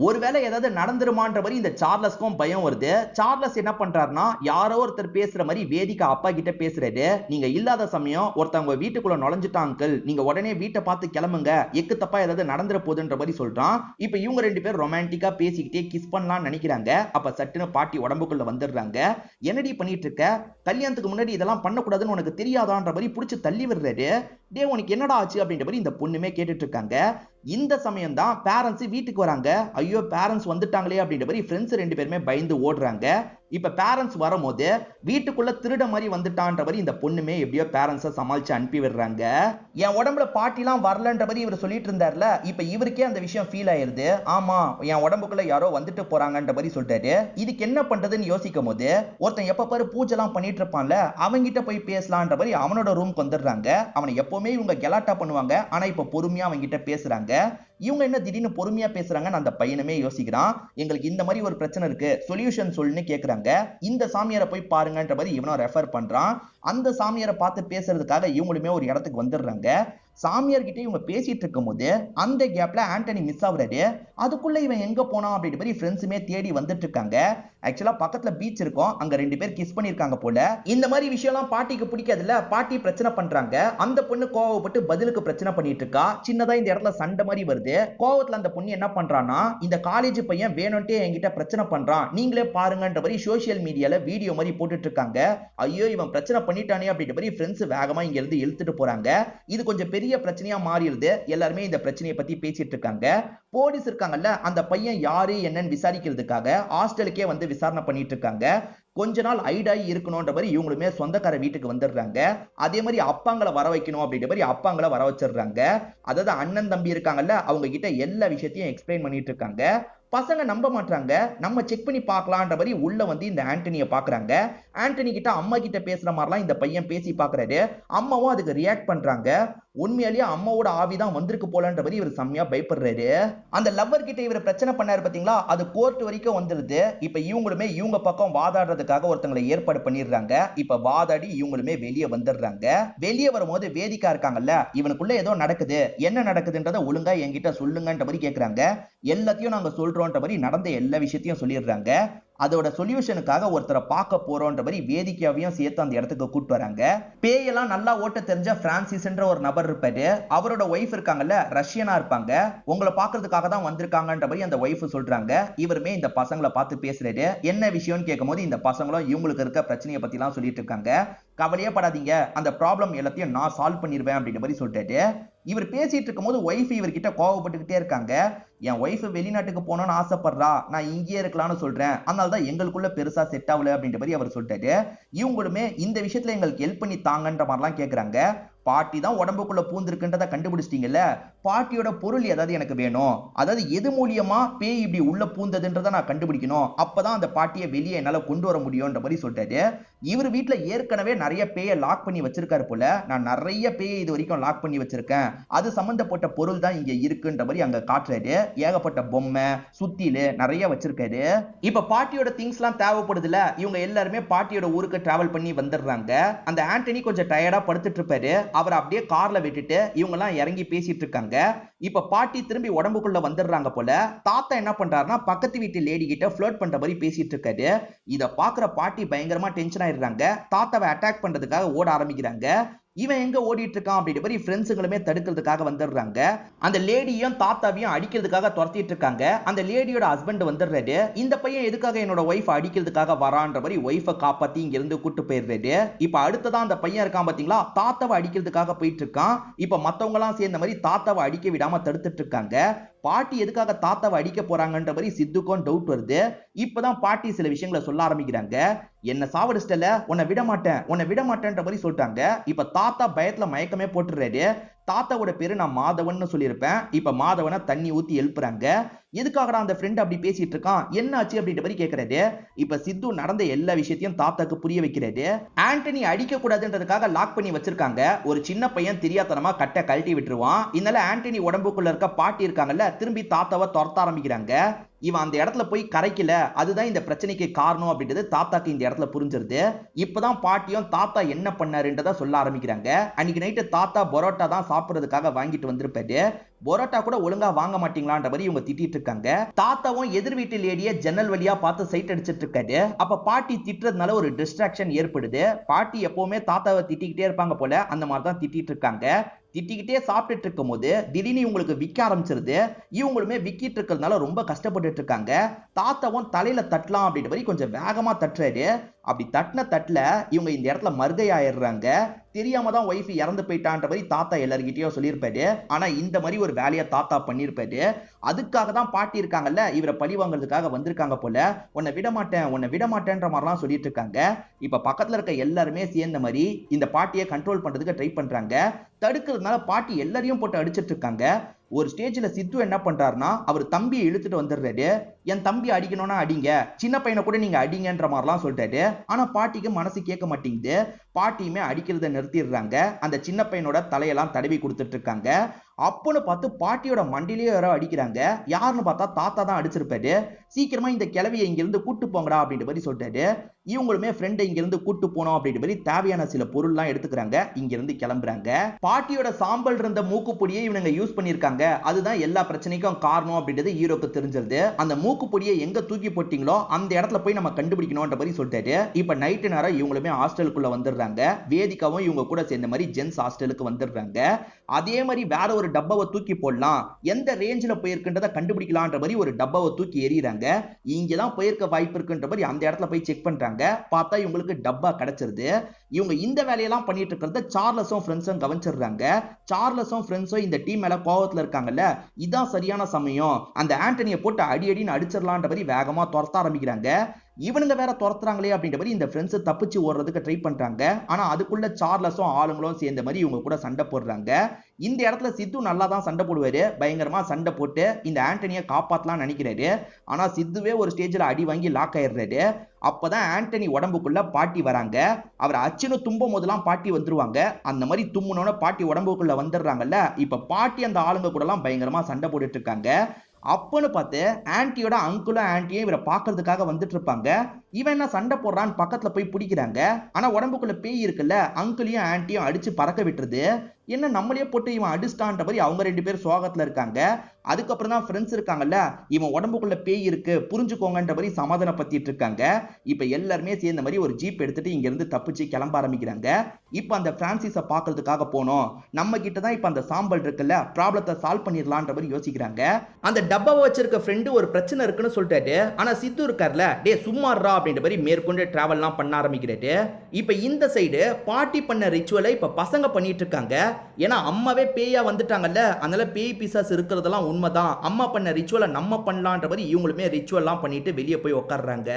ஒருவேளை ஏதாவது நடந்துருமான்ற மாதிரி இந்த சார்லஸ்க்கும் பயம் வருது. சார்லஸ் என்ன பண்றாருன்னா, யாரோ ஒருத்தர் பேசுற மாதிரி வேதிகா அப்பா கிட்ட பேசுறாரு. நீங்க இல்லாத சமயம் ஒருத்தவங்க வீட்டுக்குள்ள நுழைஞ்சிட்டாங்க அங்கிள், நீங்க உடனே வீட்டை பார்த்து கிளம்புங்க, எக்கு தப்பா ஏதாவது நடந்துற போகுதுன்ற மாதிரி சொல்றான். இப்ப இவங்க ரெண்டு பேரும் ரொமான்டிக்கா பேசிக்கிட்டே கிஸ் பண்ணலாம்னு நினைக்கிறாங்க. அப்ப சட்டுன்னு பாட்டி உடம்புக்குள்ள வந்துடுறாங்க. என்னடி பண்ணிட்டு இருக்க, கல்யாணத்துக்கு முன்னாடி இதெல்லாம் பண்ணக்கூடாதுன்னு உனக்கு தெரியாதான்ற மாதிரி புடிச்சு தள்ளி விடுறாரு. டே உனக்கு என்னடா ஆச்சு அப்படின்ற மாதிரி இந்த பொண்ணுமே கேட்டுட்டு இருக்காங்க. இந்த சமயம் தான் பேரண்ட்ஸ் வீட்டுக்கு வராங்க. ஐயோ பேரண்ட்ஸ் வந்துட்டாங்களே அப்படின்ற மாதிரி ஃப்ரெண்ட்ஸ் ரெண்டு பேருமே பயந்து ஓடுறாங்க. இப்ப பேரண்ட்ஸ் வரும்போது வீட்டுக்குள்ள திருட மாதிரி வந்துட்டான்ற மாதிரி இந்த பொண்ணுமே எப்படியோ பேரண்ட்ஸை சமாளிச்சு அனுப்பி விடுறாங்க. என் உடம்புல பாட்டிலாம் வரலன்ற மாதிரி இவர் சொல்லிட்டு இருந்தார்ல, இப்ப இவருக்கே அந்த விஷயம் ஃபீல் ஆயிருது. ஆமா என் உடம்புக்குள்ள யாரோ வந்துட்டு போறாங்கன்ற மாதிரி சொல்லிட்டாரு. இதுக்கு என்ன பண்றதுன்னு யோசிக்கும் போது ஒருத்தன் எப்ப பாரு பூஜை எல்லாம் பண்ணிட்டு இருப்பான்ல, அவங்கிட்ட போய் பேசலான்ற மாதிரி அவனோட ரூம்க்கு வந்துடுறாங்க. அவனை எப்பவுமே இவங்க கெலாட்டா பண்ணுவாங்க, ஆனா இப்ப பொறுமையா அவங்கிட்ட பேசுறாங்க. இவங்க என்ன திடீர்னு பொறுமையா பேசுறாங்கன்னு அந்த பையனுமே யோசிக்கிறான். எங்களுக்கு இந்த மாதிரி ஒரு பிரச்சனை இருக்கு, சொல்யூஷன் சொல்லுன்னு கேக்குறாங்க. இந்த சாமியாரை போய் பாருங்கன்ற மாதிரி இவனும் ரெஃபர் பண்றான். அந்த சாமியாரை பார்த்து பேசுறதுக்காக இவங்களுமே ஒரு இடத்துக்கு வந்துடுறாங்க. சாமியார் கிட்ட இவங்க பேசிட்டு இருக்கும் போது அந்த கேப்ல ஆண்டனி மிஸ் ஆகுறாரு. அதுக்குள்ள இவன் எங்க போனான் அப்படின்ற மாதிரி ஃப்ரெண்ட்ஸுமே தேடி வந்துட்டு இருக்காங்க. ஆக்சுவலா பக்கத்துல பீச் இருக்கும், அங்க 2 பேர் கிஸ் பண்ணிருக்காங்க போல. இந்த மாதிரி விஷயம்லாம் பாட்டிக்கு பிடிக்காதுல்ல, பாட்டி பிரச்சனை பண்றாங்க. அந்த பொண்ணு கோவப்பட்டு பதிலுக்கு பிரச்சனை பண்ணிட்டு இருக்கா. சின்னதா இந்த இடத்துல சண்டை மாதிரி வருது. கோவத்துல அந்த பொண்ணு என்ன பண்றான்னா, இந்த காலேஜ் பையன் வேணும்ட்டே என்கிட்ட பிரச்சனை பண்றான், நீங்களே பாருங்கன்ற மாதிரி சோசியல் மீடியால வீடியோ மாதிரி போட்டுட்டு இருக்காங்க. ஐயோ இவன் பிரச்சனை பண்ணிட்டானே அப்படின்ற மாதிரி ஃப்ரெண்ட்ஸ் வேகமா இங்க இருந்து இழுத்துட்டு போறாங்க. இது கொஞ்சம் பெரிய பிரச்சனையா மாறிடுது. எல்லாருமே இந்த பிரச்சனையை பத்தி பேசிட்டு இருக்காங்க. போலீஸ் இருக்காங்கல்ல, அந்த பையன் யாரு என்னன்னு விசாரிக்கிறதுக்காக ஹாஸ்டலுக்கே வந்து விசாரணை பண்ணிட்டு இருக்காங்க. கொஞ்ச நாள் ஐடாயி இருக்கணும்ன்ற மாதிரி இவங்களுமே சொந்தக்கார வீட்டுக்கு வந்துடுறாங்க. அதே மாதிரி அப்பாங்களை வர வைக்கணும் அப்படின்ற மாதிரி அப்பாங்களை வர வச்சிடுறாங்க. அதாவது அண்ணன் தம்பி இருக்காங்கல்ல, அவங்க கிட்ட எல்லா விஷயத்தையும் எக்ஸ்பிளைன் பண்ணிட்டு இருக்காங்க. பசங்க நம்ப மாட்டாங்க. நம்ம செக் பண்ணி பார்க்கலான்ற மாதிரி உள்ள வந்து இந்த ஆண்டனியை பாக்குறாங்க. ஆண்டனி கிட்ட அம்மா கிட்ட பேசுற மாதிரிலாம் இந்த பையன் பேசி பாக்குறாரு. அம்மாவும் அதுக்கு ரியாக்ட் பண்றாங்க. உண்மையிலேயே அம்மாவோட ஆவிதான் வந்திருக்கு போலன்ற மாதிரி இவர் செம்மையா பயப்படுறாரு. அந்த லவ்வர் கிட்ட இவர் பிரச்சனை பண்ணாரு பாத்தீங்களா, அது கோர்ட் வரைக்கும் வந்துருது. இப்ப இவங்களுமே இவங்க பக்கம் வாதாடுறதுக்காக ஒருத்தங்களை ஏற்பாடு பண்ணிடுறாங்க. இப்ப வாதாடி இவங்களுமே வெளியே வந்துடுறாங்க. வெளியே வரும்போது வேதிக்கா இருக்காங்கல்ல, இவனுக்குள்ள ஏதோ நடக்குது, என்ன நடக்குதுன்றத ஒழுங்கா என்கிட்ட சொல்லுங்கன்ற மாதிரி கேக்குறாங்க. எல்லாத்தையும் நாங்க சொல்றோம்ன்ற மாதிரி நடந்த எல்லா விஷயத்தையும் சொல்லிடுறாங்க. அதோட சொல்யூஷனுக்காக ஒருத்தரை பார்க்க போறோன்ற மாதிரி வேதிக்காவையும் சேர்த்து அந்த இடத்துக்கு கூட்டு வராங்க. பேயெல்லாம் நல்லா ஓட்ட தெரிஞ்ச பிரான்சிஸ்ன்ற ஒரு நபர் இருப்பாரு. அவரோட ஒய்ஃப் இருக்காங்கல்ல, ரஷ்யனா இருப்பாங்க. உங்களை பாக்குறதுக்காக தான் வந்திருக்காங்கன்ற மாதிரி அந்த ஒய்ஃப் சொல்றாங்க. இவருமே இந்த பசங்களை பார்த்து பேசுறாரு. என்ன விஷயம்னு கேட்கும் போது இந்த பசங்களும் இவங்களுக்கு இருக்க பிரச்சனையை பத்தி எல்லாம் சொல்லிட்டு இருக்காங்க. கவலையே படாதீங்க, அந்த ப்ராப்ளம் எல்லாத்தையும் நான் சால்வ் பண்ணிடுவேன் அப்படின்ற மாதிரி சொல்லிட்டாரு. இவர் பேசிட்டு இருக்கும் போது ஒய்ஃப் இவர்கிட்ட கோவப்பட்டுக்கிட்டே இருக்காங்க. என் ஒய்ஃப் வெளிநாட்டுக்கு போனோம்னு ஆசைப்படுறா, நான் இங்கேயே இருக்கலாம்னு சொல்றேன், அதனாலதான் எங்களுக்குள்ள பெருசா செட் ஆகல அப்படின்ற மாதிரி அவர் சொல்லிட்டாரு. இவங்களுமே இந்த விஷயத்துல எங்களுக்கு ஹெல்ப் பண்ணி தாங்கன்ற மாதிரிலாம் கேட்கறாங்க. பாட்டி தான் உடம்புக்குள்ள பூந்திருக்குன்றத கண்டுபிடிச்சிட்டீங்கல்ல, பாட்டியோட பொருள் ஏதாவது எனக்கு வேணும், அதாவது எது மூலியமா பேய் இப்படி உள்ள பூந்ததுன்றதை நான் கண்டுபிடிக்கணும், அப்பதான் அந்த பாட்டியை வெளியே என்னால கொண்டு வர முடியும்ன்ற மாதிரி சொல்லிட்டாரு. இவர் வீட்டுல ஏற்கனவே நிறைய பேயை லாக் பண்ணி வச்சிருக்காரு போல. நான் நிறைய பேயை இது வரைக்கும் லாக் பண்ணி வச்சிருக்கேன், அது சம்பந்தப்பட்ட பொருள் தான் இங்க இருக்குன்ற மாதிரி அங்க காட்டுறாரு. ஏகப்பட்ட பொம்மை சுத்தில நிறைய வச்சிருக்காரு. இப்ப பாட்டியோட திங்ஸ் எல்லாம் தேவைப்படுதுல, இவங்க எல்லாருமே பாட்டியோட ஊருக்கு டிராவல் பண்ணி வந்துடுறாங்க. அந்த ஆண்டனி கொஞ்சம் டயர்டா படுத்துட்டு இருப்பாரு. அவர் அப்படியே கார்ல விட்டுட்டு இவங்க எல்லாம் இறங்கி பேசிட்டு இருக்காங்க. இப்ப பாட்டி திரும்பி உடம்புக்குள்ள வந்துடுறாங்க போல. தாத்தா என்ன பண்றாருன்னா பக்கத்து வீட்டு லேடி கிட்ட ஃப்ளர்ட் பண்ற மாதிரி பேசிட்டு இருக்காரு. இத பாக்குற பாட்டி பயங்கரமா டென்ஷன் ஆயிடுறாங்க. தாத்தாவை அட்டாக் பண்றதுக்காக ஓட ஆரம்பிக்கிறாங்க. இவன் எங்க ஓடிட்டு இருக்கான் அப்படின்ற மாதிரி ஃப்ரெண்ட்ஸுங்களுமே தடுக்கிறதுக்காக வந்துடுறாங்க. அந்த லேடியும் தாத்தாவையும் அடிக்கிறதுக்காக துரத்திட்டு இருக்காங்க. அந்த லேடியோட ஹஸ்பண்ட் வந்துடுறாரு. இந்த பையன் எதுக்காக என்னோட ஒய்ஃப் அடிக்கிறதுக்காக வரான்ற மாதிரி ஒய்ஃபை காப்பாத்தி இங்க இருந்து கூட்டு போயிடுறாரு. இப்ப அடுத்ததான் அந்த பையன் இருக்கான் பாத்தீங்களா, தாத்தாவை அடிக்கிறதுக்காக போயிட்டு இருக்கான். இப்ப மத்தவங்க எல்லாம் சேர்ந்த மாதிரி தாத்தாவை அடிக்க விடாம தடுத்துட்டு இருக்காங்க. பாட்டி எதுக்காக தாத்தாவை அடிக்க போறாங்கன்ற மாதிரி சித்துக்கும் டவுட் வருது. இப்பதான் பாட்டி சில விஷயங்களை சொல்ல ஆரம்பிக்கிறாங்க. என்ன சாவடிச்சிட்டல, உன்னை விட மாட்டேன், உன்னை விட மாட்டேன்ற மாதிரி சொல்லிட்டாங்க. இப்ப தாத்தா பயத்துல மயக்கமே போட்டுறாரு. தாத்தாவோட பேரு நான் மாதவன் சொல்லியிருப்பேன். இப்ப மாதவனை தண்ணி ஊத்தி எழுப்புறாங்க. எதுக்காக அந்த ஃப்ரெண்ட் அப்படி பேசிட்டு இருக்கான், என்ன ஆச்சு அப்படின்ற மாதிரி கேட்கறாரு. இப்ப சித்து நடந்த எல்லா விஷயத்தையும் தாத்தாக்கு புரிய வைக்கிறாரு. ஆண்டனி அடிக்க கூடாதுன்றதுக்காக லாக் பண்ணி வச்சிருக்காங்க. ஒரு சின்ன பையன் தெரியாதனமா கட்டை கழட்டி விட்டுருவான். இதனால ஆண்டனி உடம்புக்குள்ள இருக்க பாட்டி இருக்காங்கல்ல, திரும்பி தாத்தாவை துரத்த ஆரம்பிக்கிறாங்க. இவன் அந்த இடத்துல போய் கரைக்கல, அதுதான் இந்த பிரச்சனைக்கு காரணம் அப்படின்றது தாத்தாக்கு இந்த இடத்துல புரிஞ்சிருது. இப்பதான் பாட்டியும் தாத்தா என்ன பண்ணாருன்றத சொல்ல ஆரம்பிக்கிறாங்க. அன்னைக்கு நைட்டு தாத்தா பரோட்டா தான் சாப்பிடுறதுக்காக வாங்கிட்டு வந்திருப்பாரு. பரோட்டா கூட ஒழுங்கா வாங்க மாட்டீங்களான்ற மாதிரி இவங்க திட்டிட்டு இருக்காங்க. தாத்தாவும் எதிர் வீட்டு லேடிய ஜன்னல் வழியா பார்த்து சைட் அடிச்சிட்டு இருக்காரு. அப்ப பாட்டி திட்டுறதுனால ஒரு டிஸ்ட்ராக்ஷன் ஏற்படுது. பாட்டி எப்பவுமே தாத்தாவை திட்டிக்கிட்டே இருப்பாங்க போல, அந்த மாதிரி தான் திட்டிட்டு இருக்காங்க. திட்டிக்கிட்டே சாப்பிட்டுட்டு இருக்கும் போது திடீர்னு இவங்களுக்கு விற்க ஆரம்பிச்சிருது. இவங்களுமே விக்கிட்டு இருக்கிறதுனால ரொம்ப கஷ்டப்பட்டு இருக்காங்க. தாத்தாவும் தலையில தட்டலாம் அப்படின்ற மாதிரி கொஞ்சம் வேகமா தட்டுறாரு. அப்படி தட்டின தட்டுல இவங்க இந்த இடத்துல மர்கை ஆயிடுறாங்க. தெரியாம தான் ஒய்ஃப் இறந்து போயிட்டான்ற மாதிரி தாத்தா எல்லார்கிட்டயும் சொல்லியிருப்பாரு. ஆனா இந்த மாதிரி ஒரு வேலையை தாத்தா பண்ணியிருப்பாரு. அதுக்காக தான் பாட்டி இருக்காங்கல்ல, இவரை பழி வாங்குறதுக்காக வந்திருக்காங்க போல. உன்னை விட மாட்டேன், உன்னை விட மாட்டேன்ற மாதிரிலாம் சொல்லிட்டு இருக்காங்க. இப்ப பக்கத்துல இருக்க எல்லாருமே சேர்ந்த மாதிரி இந்த பாட்டியை கண்ட்ரோல் பண்றதுக்கு ட்ரை பண்றாங்க. தடுக்கிறதுனால பாட்டி எல்லாரையும் போட்டு அடிச்சிட்டு இருக்காங்க. ஒரு ஸ்டேஜ்ல சித்து என்ன பண்றாருன்னா அவர் தம்பியை இழுத்துட்டு வந்துடுறாரு. என் தம்பி அடிக்கணும்னா அடிங்க, சின்ன பையனை கூட நீங்க அடிங்கன்ற மாதிரிலாம் சொல்லிட்டாரு. ஆனா பாட்டிக்கு மனசு கேட்க மாட்டேங்குது. பாட்டியுமே அடிக்கிறத நிறுத்திடுறாங்க. அந்த சின்ன பையனோட தலையெல்லாம் தடவி கொடுத்துட்டு இருக்காங்க. அப்பன்னு பார்த்து பாட்டியோட மண்டிலேயே யாரோ அடிக்கிறாங்க. யாருன்னு பார்த்தா தாத்தா தான் அடிச்சிருப்பாரு. சீக்கிரமா இந்த கிழவியை இங்கிருந்து கூட்டு போங்கடா அப்படின்ற மாதிரி சொல்லிட்டாரு. இவங்களுமே ஃப்ரெண்டை இங்கிருந்து கூட்டு போனோம் அப்படின்ற மாதிரி தேவையான சில பொருள்லாம் எடுத்துக்கிறாங்க. இங்கிருந்து கிளம்புறாங்க. பாட்டியோட சாம்பல் இருந்த மூக்குப்பொடியை இவனுங்க யூஸ் பண்ணிருக்காங்க. அதுதான் எல்லா பிரச்சனைக்கும் காரணம் அப்படின்றது ஹீரோக்கு தெரிஞ்சிருது. அந்த மூக்குப்பொடியை எங்க தூக்கி போட்டீங்களோ அந்த இடத்துல போய் நம்ம கண்டுபிடிக்கணும்ன்ற மாதிரி சொல்லிட்டாரு. இப்ப நைட்டு நேரம் இவங்களுமே ஹாஸ்டலுக்குள்ள வந்துடுறாங்க. வேதிகாவும் இவங்க கூட சேர்ந்த மாதிரி ஜென்ஸ் ஹாஸ்டலுக்கு வந்துடுறாங்க. அதே மாதிரி வேற ஒரு டப்பாவை தூக்கி போடலாம், எந்த ரேஞ்சில போயிருக்குன்றத கண்டுபிடிக்கலாம்ன்ற மாதிரி ஒரு டப்பாவை தூக்கி எறிறாங்க. இங்கதான் போயிருக்க வாய்ப்பு இருக்குன்ற மாதிரி அந்த இடத்துல போய் செக் பண்றாங்க. பார்த்தா இவங்களுக்கு டப்பா கிடைச்சிருது. இவங்க இந்த வேலையெல்லாம் பண்ணிட்டு இருக்கிறத சார்லஸும் ஃப்ரெண்ட்ஸும் கவனிச்சிடுறாங்க. சார்லஸும் ஃப்ரெண்ட்ஸும் இந்த டீம் மேல கோவத்துல இருக்காங்கல்ல, இதான் சரியான சமயம், அந்த ஆண்டனியை போட்டு அடி அடின்னு அடிச்சிடலான்ற மாதிரி வேகமா துரத்த ஆரம்பிக்கிறாங்க. இவனுங்க வேற துரத்துறாங்களே அப்படின்ற மாதிரி இந்த ஃப்ரெண்ட்ஸ் தப்பிச்சு ஓடுறதுக்கு ட்ரை பண்றாங்க. ஆனா அதுக்குள்ள சார்லஸும் ஆளுங்களும் சேர்ந்த மாதிரி இவங்க கூட சண்டை போடுறாங்க. இந்த இடத்துல சித்து நல்லா தான் சண்டை போடுவாரு. பயங்கரமா சண்டை போட்டு இந்த ஆண்டனியை காப்பாத்தலாம் நினைக்கிறாரு. ஆனா சித்துவே ஒரு ஸ்டேஜ்ல அடி வாங்கி லாக் ஆயிடுறாரு. அப்பதான் ஆண்டனி உடம்புக்குள்ள பாட்டி வராங்க. அவர் அச்சுன்னு தும்பும் போதெல்லாம் பாட்டி வந்துருவாங்க. அந்த மாதிரி தும்முனோட பாட்டி உடம்புக்குள்ள வந்துடுறாங்கல்ல. இப்ப பாட்டி அந்த ஆளுங்க கூட எல்லாம் பயங்கரமா சண்டை போட்டுட்டு இருக்காங்க. அப்பன்னு பார்த்து ஆன்டியோட அங்குளும் ஆன்டியும் இவரை பார்க்கறதுக்காக வந்துட்டு இருப்பாங்க. இவன் என்ன சண்டை போடுறான்னு பக்கத்துல போய் பிடிக்கிறாங்க. ஆனா உடம்புக்குள்ள பேய் இருக்குல்ல, அங்கிளையும் ஆன்டியும் அடிச்சு பறக்க விட்டுருது. என்ன நம்மளே போட்டு இவன் அடிச்சிட்டான்ற மாதிரி அவங்க ரெண்டு பேரும் சோகத்துல இருக்காங்க. அதுக்கப்புறம் தான் ஃப்ரெண்ட்ஸ் இருக்காங்கல்ல, இவன் உடம்புக்குள்ள பேய் இருக்கு புரிஞ்சுக்கோங்கன்ற மாதிரி சமாதானப்படுத்திட்டு இருக்காங்க. இப்ப எல்லாருமே சேர்ந்த மாதிரி ஒரு ஜீப் எடுத்துட்டு இங்க இருந்து தப்பிச்சு கிளம்ப ஆரம்பிக்கிறாங்க. இப்ப அந்த பிரான்சிஸை பார்க்கறதுக்காக போனோம், நம்ம கிட்ட தான் இப்ப அந்த சாம்பல் இருக்குல்ல, ப்ராப்ளத்தை சால்வ் பண்ணிடலான்ற மாதிரி யோசிக்கிறாங்க. அந்த டப்பாவை வச்சிருக்க ஃப்ரெண்டு ஒரு பிரச்சனை இருக்குன்னு சொல்லிட்டாரு. ஆனா சித்து இருக்கார்ல, டே சும்மாறா அப்படின்ற மாதிரி மேற்கொண்டு டிராவல்லாம் பண்ண ஆரம்பிக்கிறாரு. இப்ப இந்த சைடு பாட்டி பண்ண ரிச்சுவலை இப்ப பசங்க பண்ணிட்டு இருக்காங்க. ஏன்னா அம்மாவே பேயா வந்துட்டாங்கல்ல, அதனால பேய் பிசாஸ் இருக்கிறதெல்லாம் உண்மைதான், அம்மா பண்ண ரிச்சுவலை நம்ம பண்ணலான்ற மாதிரி இவங்களுமே ரிச்சுவல்லாம் பண்ணிட்டு வெளியே போய் உட்கார்றாங்க.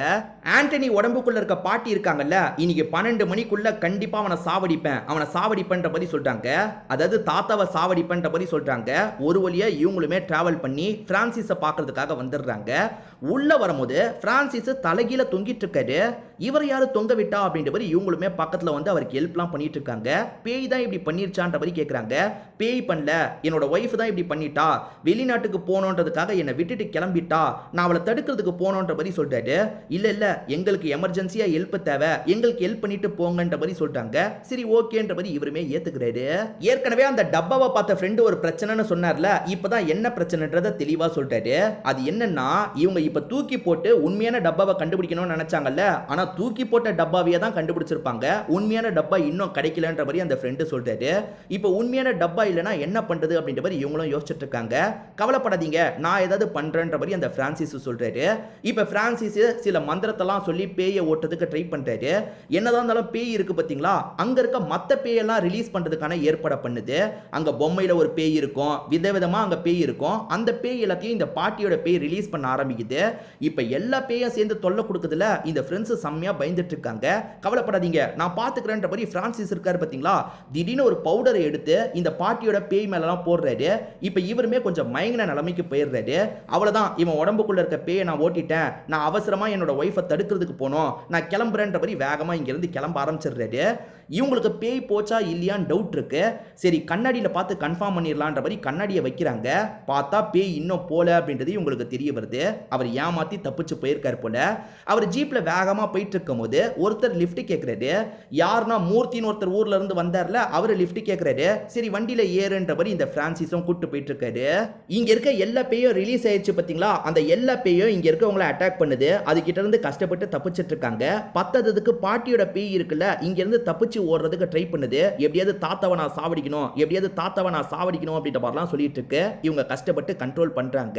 ஆண்டனி உடம்புக்குள்ள இருக்க பாட்டி இருக்காங்கல்ல, இன்னைக்கு 12 மணிக்குள்ள கண்டிப்பா அவனை சாவடிப்பேன்ற மாதிரி சொல்றாங்க. அதாவது தாத்தாவை சாவடிப்பேன்ற மாதிரி சொல்றாங்க. ஒரு வழியா இவங்களுமே டிராவல் பண்ணி பிரான்சிஸை பார்க்கறதுக்காக வந்துடுறாங்க. உள்ள வரும்போது பிரான்சிஸ் தலைகீழ தொங்கிட்டு இருக்காரு. இவர் யாரு தொங்க விட்டா அப்படின்ற மாதிரி இவங்களுமே பக்கத்துல வந்து அவருக்கு ஹெல்ப்லாம் பண்ணிட்டு இருக்காங்க. பேய் தான் இப்படி பண்ணிருச்சான்ற மாதிரி கேட்கறாங்க. பேய் பண்ணல, என்னோட ஒய்ஃப் தான் இப்படி பண்ணிட்டா, வெளிநாட்டுக்கு போனோன்றதுக்காக என்னை விட்டுட்டு கிளம்பிட்டா, நான் அவளை தடுக்கிறதுக்கு போனோன்ற மாதிரி சொல்றாரு. இல்ல இல்ல, எங்களுக்கு எமர்ஜென்சியா ஹெல்ப் தேவை, எங்களுக்கு ஹெல்ப் பண்ணிட்டு போங்கன்ற மாதிரி சொல்றாங்க. சரி ஓகேன்ற மாதிரி இவருமே ஏத்துக்கிறாரு. ஏற்கனவே அந்த டப்பாவை பார்த்த ஃப்ரெண்டு ஒரு பிரச்சனைன்னு சொன்னார்ல, இப்பதான் என்ன பிரச்சனைன்றத தெளிவா சொல்றாரு. அது என்னன்னா, இவங்க இப்ப தூக்கி போட்டு உண்மையான டப்பாவை கண்டுபிடிக்கணும்னு நினைச்சாங்கல்ல, ஆனா தூக்கி போட்ட டப்பாவையே தான் கண்டுபிடிச்சிருப்பாங்க. உண்மையான டப்பா இன்னும் கிடைக்கலன்ற மாதிரி அந்த ஃப்ரெண்டு சொல்றாரு. இப்ப உண்மையான டப்பா இல்லனா என்ன பண்றது அப்படின்ற மாதிரி இவங்களும் யோசிச்சுட்டு இருக்காங்க. கவலைப்படாதீங்க, நான் ஏதாவது பண்றேன்ற மாதிரி அந்த பிரான்சிஸ் சொல்றாரு. இப்ப பிரான்சிஸ் சில மந்திரத்தெல்லாம் சொல்லி பேயை ஓட்டுறதுக்கு ட்ரை பண்றாரு. என்னதான் இருந்தாலும் பேய் இருக்கு பாத்தீங்களா, அங்க இருக்க மத்த பேயெல்லாம் ரிலீஸ் பண்றதுக்கான ஏற்பாடு பண்ணுது. அங்க பொம்மையில ஒரு பேய் இருக்கும், விதவிதமா அங்க பேய் இருக்கும். அந்த பேய் எல்லாத்தையும் இந்த பாட்டியோட பேய் ரிலீஸ் பண்ண ஆரம்பிக்குது. இப்ப எல்லா பேயும் சேர்ந்து தொல்லை கொடுக்குதுல, இந்த ஃப்ரெண்ட்ஸ் செம்மையா பயந்துட்டு இருக்காங்க. கவலைப்படாதீங்க, நான் பாத்துக்கிறேன்ற மாதிரி பிரான்சிஸ் இருக்காரு பாத்தீங்களா, திடீர்னு ஒரு பவுடரை எடுத்து இந்த பாட்டியோட பேய் மேலலாம் போடுறாரு. இப்ப இவருமே கொஞ்சம் மயங்கின நிலைமைக்கு போயிடுறாரு. அவ்வளவுதான், இவன் உடம்புக்குள்ள இருக்க பேயை நான் ஓட்டிட்டேன், நான் அவசரமா என்னோட ஒய்ஃபை தடுக்கிறதுக்கு போனோம், நான் கிளம்புறேன்ற மாதிரி வேகமா இங்க இருந்து கிளம்ப ஆரம்பிச்சிடுறாரு. இவங்களுக்கு பேய் போச்சா இல்லையான்னு டவுட் இருக்கு. சரி கண்ணாடியில பார்த்து கன்ஃபார்ம் பண்ணிடலான்ற மாதிரி கண்ணாடியை வைக்கிறாங்க. பார்த்தா பேய் இன்னும் போல அப்படின்றது இவங்களுக்கு தெரிய வருது. அவர் ஏமாத்தி தப்பிச்சு போயிருக்காரு போல. அவர் ஜீப்ல வேகமா போயிட்டு இருக்கும் போது ஒருத்தர் லிஃப்ட் கேட்கிறாரு. யாருன்னா மூர்த்தின்னு ஒருத்தர் ஊர்ல இருந்து வந்தார்ல, அவர் லிஃப்ட் கேட்கிறாரு. சரி வண்டியில ஏறுன்ற மாதிரி இந்த பிரான்சிஸும் கூட்டு போயிட்டு இருக்காரு. இங்க இருக்க எல்லா பேயும் ரிலீஸ் ஆயிடுச்சு பாத்தீங்களா, அந்த எல்லா பேயும் இங்க இருக்கவங்களை அட்டாக் பண்ணுது. அது கிட்ட இருந்து கஷ்டப்பட்டு தப்பிச்சிட்டு இருக்காங்க. பத்ததுக்கு பாட்டியோட பேய் இருக்குல்ல, இங்க இருந்து தப்பிச்சு ஓடுறதுக்கு ட்ரை பண்ணுது. எப்படியாவது தாத்தாவை நான் சாவடிக்கணும் அப்படின்ற மாதிரிலாம் சொல்லிட்டு இருக்கு. இவங்க கஷ்டப்பட்டு கண்ட்ரோல் பண்றாங்க.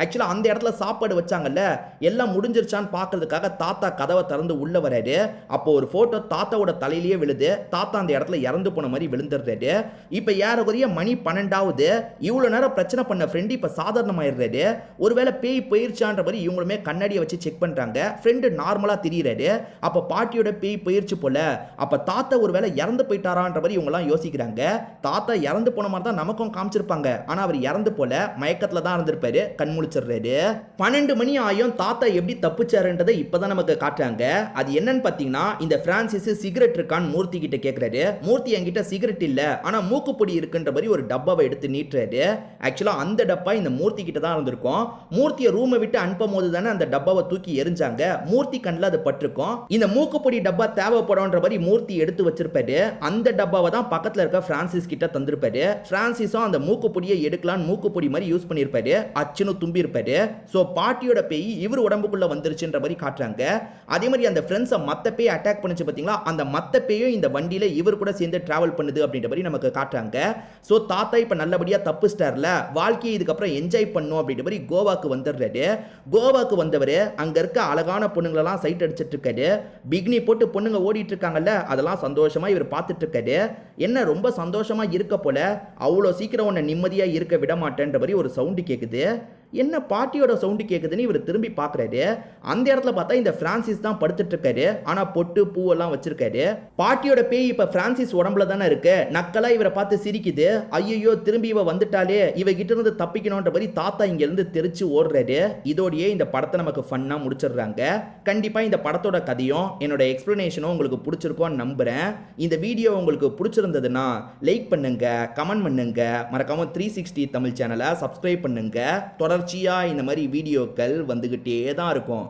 ஆக்சுவலா அந்த இடத்துல சாப்பாடு வச்சாங்கல்ல, எல்லாம் முடிஞ்சிருச்சான்னு பார்க்கிறதுக்காக தாத்தா கதவை திறந்து உள்ள வராரு. அப்போ ஒரு போட்டோ தாத்தாவோட தலையிலேயே விழுது. தாத்தா அந்த இடத்துல இறந்து போன மாதிரி விழுந்துடுறாரு. இப்ப ஏறக்குறைய மணி 12 இவ்வளவு நேரம் பிரச்சனை பண்ண ஃப்ரெண்ட் இப்ப சாதாரணமாயிடுறாரு. ஒருவேளை பேய் போயிருச்சான்ற மாதிரி இவங்களுமே கண்ணாடியை வச்சு செக் பண்றாங்க. ஃப்ரெண்ட் நார்மலா தெரியுறாரு. அப்ப பாட்டியோட பேய் போயிருச்சு போல. அப்ப தாத்தா ஒருவேளை இறந்து போயிட்டாரான்ற மாதிரி இவங்க எல்லாம் யோசிக்கிறாங்க. தாத்தா இறந்து போன மாதிரி தான் நமக்கும் காமிச்சிருப்பாங்க. ஆனா அவர் இறந்து போல, மயக்கத்துல தான் இருந்திருப்பாரு. கண் முழிச்சிடுறாரு. 12 மணி ஆயும் தாத்தா எப்படி தப்பிச்சாருன்றதை இப்பதான் நமக்கு காட்டுறாங்க. அது என்னன்னு பாத்தீங்கன்னா, இந்த பிரான்சிஸ் சிகரெட் இருக்கான்னு மூர்த்தி கிட்ட கேக்குறாரு. மூர்த்தி என்கிட்ட சிகரெட் இல்ல, ஆனா மூக்குப்பொடி இருக்குன்ற மாதிரி ஒரு டப்பாவை எடுத்து நீட்டுறாரு. ஆக்சுவலா அந்த டப்பா இந்த மூர்த்தி கிட்ட தான் இருந்திருக்கும். மூர்த்தியை ரூமை விட்டு அனுப்பும் போது தானே அந்த டப்பாவை தூக்கி எரிஞ்சாங்க. மூர்த்தி கண்ணில் அது பட்டிருக்கும். இந்த மூக்குப்பொடி டப்பா தேவைப்படும்ன்ற மாதிரி மூர்த்தி எடுத்து வச்சிருப்பாரு. அந்த டப்பாவை தான் பக்கத்துல இருக்க பிரான்சிஸ் கிட்ட தந்திருப்பாரு. பிரான்சிஸும் அந்த மூக்குப்பொடியை எடுக்கலான்னு மூக்குப்பொடி மாதிரி யூஸ் பண்ணிருப்பாரு. அச்சுன்னு தும்பி இருப்பாரு. சோ பாட்டியோட பேய் இவர் உடம்புக்குள்ள வந்துருச்சுன்ற மாதிரி காட்டுறாங்க. அதே மாதிரி அந்த ஃப்ரெண்ட்ஸை மத்த பேய் அட்டாக் பண்ணுச்சு பாத்தீங்களா, அந்த மத்த பேயும் இந்த வண்டியில இவர் கூட சேர்ந்து டிராவல் பண்ணுது அப்படின்ற மாதிரி நமக்கு காட்டுறாங்க. சோ தாத்தா இப்ப நல்லபடியா தப்பிச்சிட்டார்ல, வாழ்க்கையை இதுக்கப்புறம் என்ஜாய் பண்ணும் அப்படின்ற மாதிரி கோவாக்கு வந்துடுறாரு. கோவாக்கு வந்தவர் அங்க இருக்க அழகான பொண்ணுங்களெல்லாம் சைட் அடிச்சிட்டு இருக்காரு. பிக்னி போட்டு பொண்ணுங்க ஓடிட்டு இருக்காங்கல்ல, அதெல்லாம் சந்தோஷமா இவர் பார்த்துட்டு இருக்காரு. என்ன ரொம்ப சந்தோஷமா இருக்க போல, அவ்வளோ சீக்கிரம் உன்னை நிம்மதியா இருக்க விட மாட்டேன்ற மாதிரி ஒரு சவுண்டு கேட்குது. என்ன பாட்டியோட சவுண்டு கேட்குதுன்னு இவர் திரும்பி பார்க்குறாரு. அந்த இடத்துல பார்த்தா இந்த பிரான்சிஸ் தான் படுத்துட்டு இருக்காரு. ஆனா பொட்டு பூவெல்லாம் வச்சிருக்காரு. பாட்டியோட பேய் இப்ப பிரான்சிஸ் உடம்புல தானே இருக்கு. நக்கலா இவரை பார்த்து சிரிக்குது. ஐயோ திரும்பி இவ வந்துட்டாலே, இவ கிட்ட இருந்து தப்பிக்கணும்ன்ற மாதிரி தாத்தா இங்க இருந்து தெரிச்சு ஓடுறாரு. இதோடயே இந்த படத்தை நமக்கு ஃபன்னா முடிச்சிடுறாங்க. கண்டிப்பா இந்த படத்தோட கதையும் என்னோட எக்ஸ்பிளனேஷனும் உங்களுக்கு பிடிச்சிருக்கும்னு நம்புறேன். இந்த வீடியோ உங்களுக்கு பிடிச்சிருந்ததுன்னா லைக் பண்ணுங்க, கமெண்ட் பண்ணுங்க, மறக்காம 360 தமிழ் சேனலை சப்ஸ்கிரைப் பண்ணுங்க. தொடர்ச்சியா இந்த மாதிரி வீடியோக்கள் வந்துகிட்டே தான் இருக்கும்.